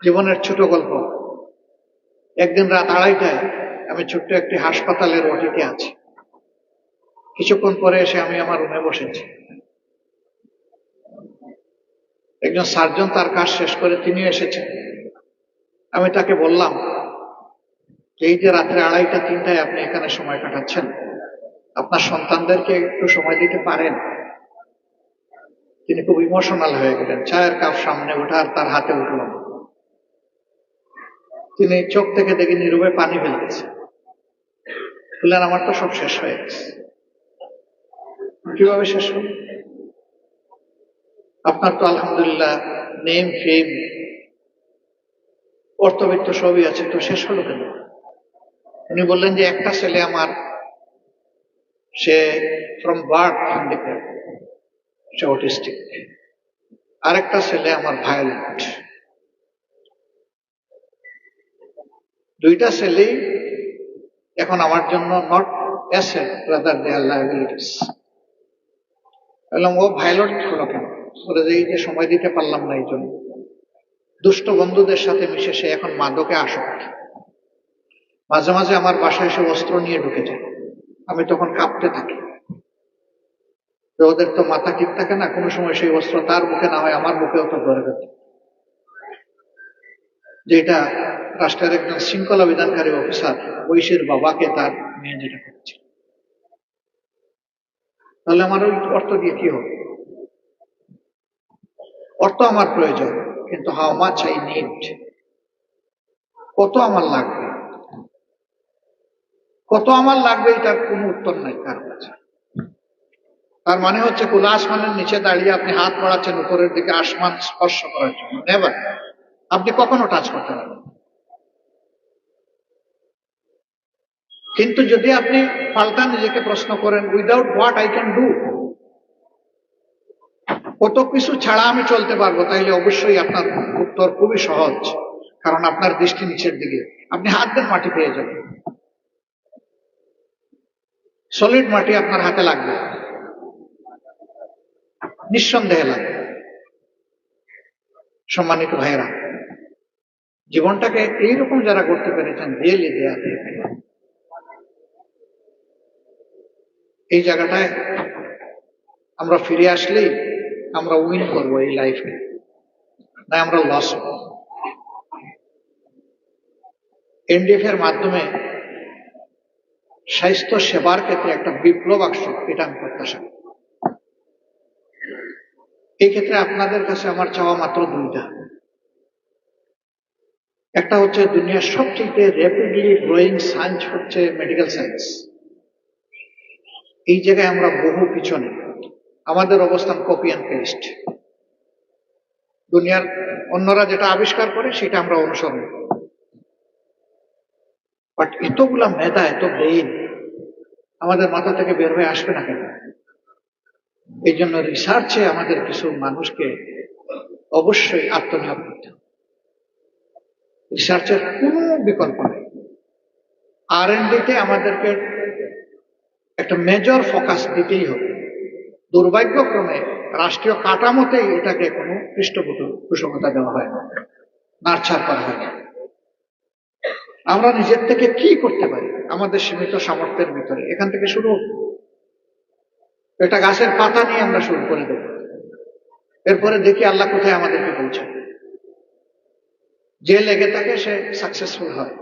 জীবনের ছোট গল্প। একদিন রাত 2:30টায় আমি ছোট্ট একটি হাসপাতালের ওটিতে আছি। কিছুক্ষণ পরে এসে আমি আমার রুমে বসেছি। একজন সার্জন তার কাজ শেষ করে তিনি এসেছেন। আমি তাকে বললাম, এই যে রাত্রে 2:30-3টায় আপনি এখানে সময় কাটাচ্ছেন, আপনার সন্তানদেরকে একটু সময় দিতে পারেন? তিনি খুব ইমোশনাল হয়ে গেলেন। চায়ের কাপ সামনে ওঠার তার হাতে উঠল। তিনি চোখ থেকে দেখে নীরবে পানি ফেলতেছে। বললেন, আমার তো সব শেষ হয়ে গেছে। কিভাবে শেষ হল? আপনার তো আলহামদুলিল্লাহ নেম ফেম অর্থবিত্ত সবই আছে, তো শেষ হলো কেন? উনি বললেন যে একটা ছেলে আমার, সে ফ্রম বার্থ হ্যান্ডিক্যাপ, সে অটিস্টিক। আরেকটা ছেলে আমার ভায়োলেন্ট। দুইটা ছেলেই এখন আমার জন্য not asset, rather they are liabilities. বললাম, ও ভায়োলেন্ট হলো কেন? বলে যে এই যে সময় দিতে পারলাম না, এই জন্য। দুষ্ট বন্ধুদের সাথে মিশে সে এখন মাদকে আসক্ত। মাঝে মাঝে আমার বাসায় এসে অস্ত্র নিয়ে ঢুকে যায়। আমি তখন কাঁপতে থাকি। ওদের তো মাথা ঠিক থাকে না, কোনো সময় সেই অস্ত্র তার মুখে না হয় আমার মুখেও তো ধরে ফেলতে, যেটা রাষ্ট্রের একজন শৃঙ্খলা বিধানকারী অফিসার ঐশীর বাবাকে তার মেয়ে যেটা করেছে। তাহলে আমার ওই অর্থ দিয়ে কি হবে? অর্থ আমার প্রয়োজন, কিন্তু হাউ মাচ আই নিড, কত আমার লাগবে, কত আমার লাগবে এটার কোনো উত্তর নাই কার কাছে। তার মানে হচ্ছে খোলা আসমানের নিচে দাঁড়িয়ে আপনি হাত বাড়াচ্ছেন উপরের দিকে আসমান স্পর্শ করার জন্য, নেভার। আপনি কখনো টাচ করতে পারবেন। কিন্তু যদি আপনি পাল্টা নিজেকে প্রশ্ন করেন, without what I can do, কত কিছু ছাড়া আমি চলতে পারবো, তাইলে অবশ্যই আপনার উত্তর খুবই সহজ, কারণ আপনার দৃষ্টি নিচের দিকে। আপনি হাত দেন, মাটি পেয়ে যাবেন, সলিড মাটি আপনার হাতে লাগবে, নিঃসন্দেহে লাগবে। সম্মানিত ভাইয়েরা, জীবনটাকে এইরকম যারা করতে পেরেছেন, রিয়েলি দেয়া এই জায়গাটায় আমরা ফিরে আসলেই আমরা উইন করবো এই লাইফে, না আমরা লস হব। এনডিএফ এর মাধ্যমে স্বাস্থ্য সেবার ক্ষেত্রে একটা বিপ্লব আসছে, এটা আমি প্রত্যাশা করি। এই ক্ষেত্রে আপনাদের কাছে আমার চাওয়া মাত্র দুইটা। একটা হচ্ছে, দুনিয়ার সবচেয়ে র্যাপিডলি গ্রোয়িং সায়েন্স হচ্ছে মেডিকেল সায়েন্স। এই জায়গায় আমরা বহু পিছনে, আমাদের অবস্থান কপি অ্যান্ড পেস্ট। দুনিয়ার অন্যরা যেটা আবিষ্কার করে সেটা আমরা অনুসরণ করি। বাট এতগুলা মেধা, এত ব্রেইন আমাদের মাথা থেকে বের হয়ে আসবে না কেন? এই জন্য রিসার্চে আমাদের কিছু মানুষকে অবশ্যই আত্মনিয়োগ করতে হবে। রিসার্চের কোনো বিকল্প নেই। R&D-তে আমাদেরকে একটা মেজর ফোকাস দিতেই হবে। দুর্ভাগ্যক্রমে রাষ্ট্রীয় কাঠামোতেই এটাকে কোনো পৃষ্ঠপোষকতা দেওয়া হয় না, নাড়ছাড় করা হয় না। আমরা নিজের থেকে কি করতে পারি আমাদের সীমিত সামর্থ্যের ভিতরে, এখান থেকে শুরু। একটা গাছের পাতা নিয়ে আমরা শুরু করে দেব, এরপরে দেখি আল্লাহ কোথায় আমাদেরকে পৌঁছায়। যে লেগে থাকে সে সাকসেসফুল হয়।